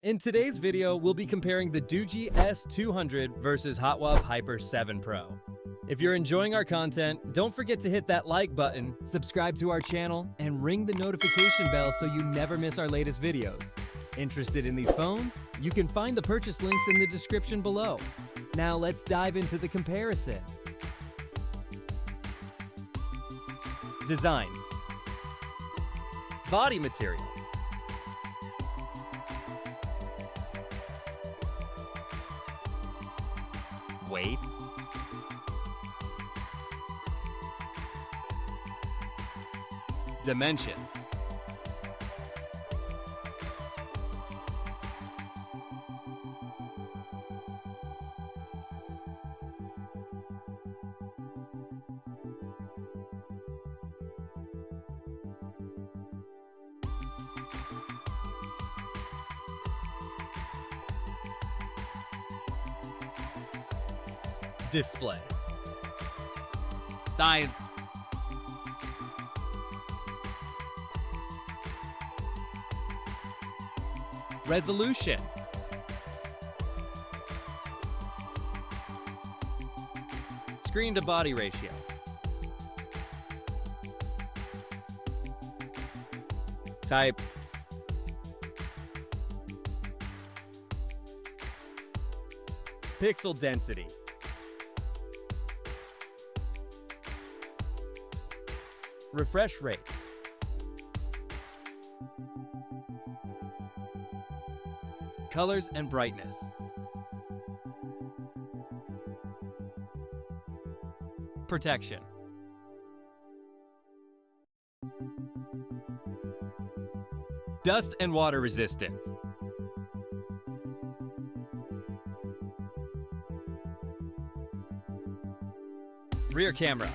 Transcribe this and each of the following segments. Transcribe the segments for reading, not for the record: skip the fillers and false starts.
In today's video, we'll be comparing the Doogee S200 versus HOTWAV Hyper 7 Pro. If you're enjoying our content, don't forget to hit that like button, subscribe to our channel, and ring the notification bell so you never miss our latest videos. Interested in these phones? You can find the purchase links in the description below. Now let's dive into the comparison. Design. Body material. Weight. Dimensions. Display. Size. Resolution. Screen to body ratio. Type. Pixel density. Refresh rate. Colors and brightness. Protection. Dust and water resistance. Rear camera.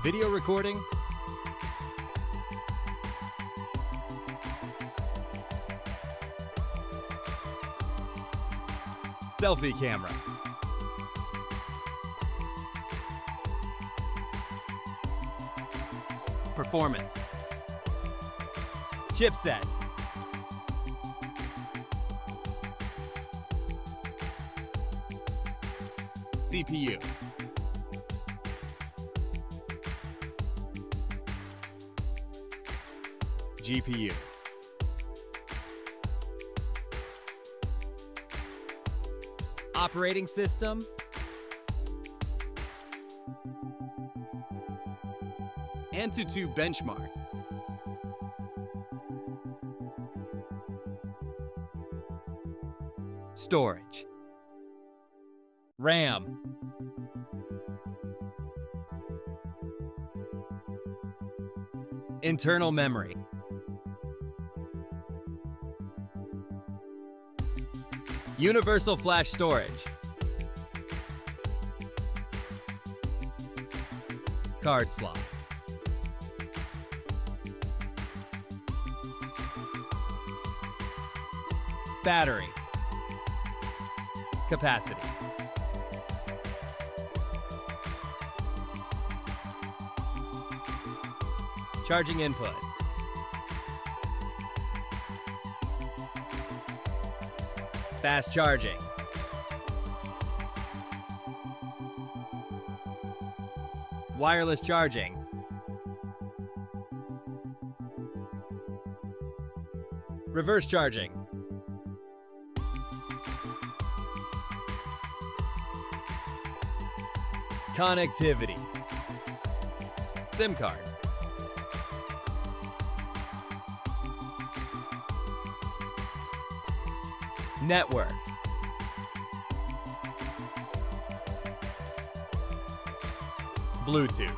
Video recording. Selfie camera. Performance. Chipset. CPU. GPU. Operating system. AnTuTu benchmark. Storage. RAM. Internal memory. Universal flash storage. Card slot. Battery. Capacity. Charging input. Fast charging. Wireless charging. Reverse charging. Connectivity. SIM card. Network. Bluetooth.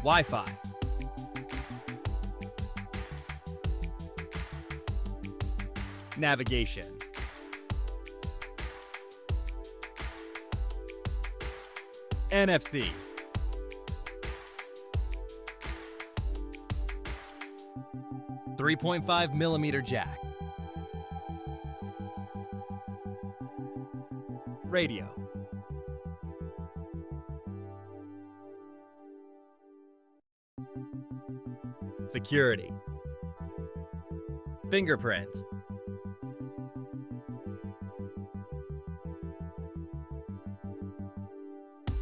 Wi-Fi. Navigation. NFC. .5mm jack. Radio. Security. Fingerprints.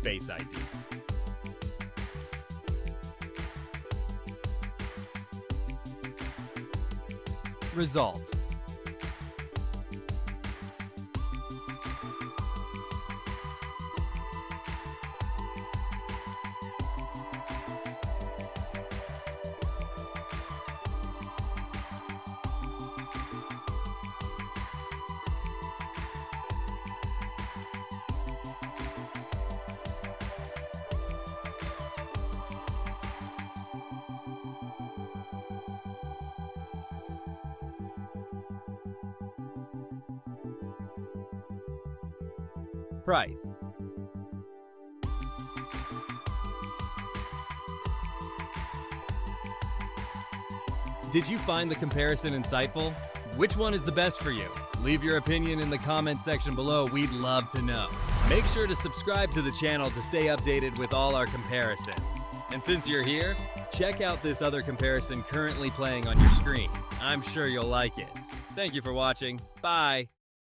Face ID. Results. Price. Did you find the comparison insightful? Which one is the best for you? Leave your opinion in the comments section below. We'd love to know. Make sure to subscribe to the channel to stay updated with all our comparisons. And since you're here, check out this other comparison currently playing on your screen. I'm sure you'll like it. Thank you for watching. Bye.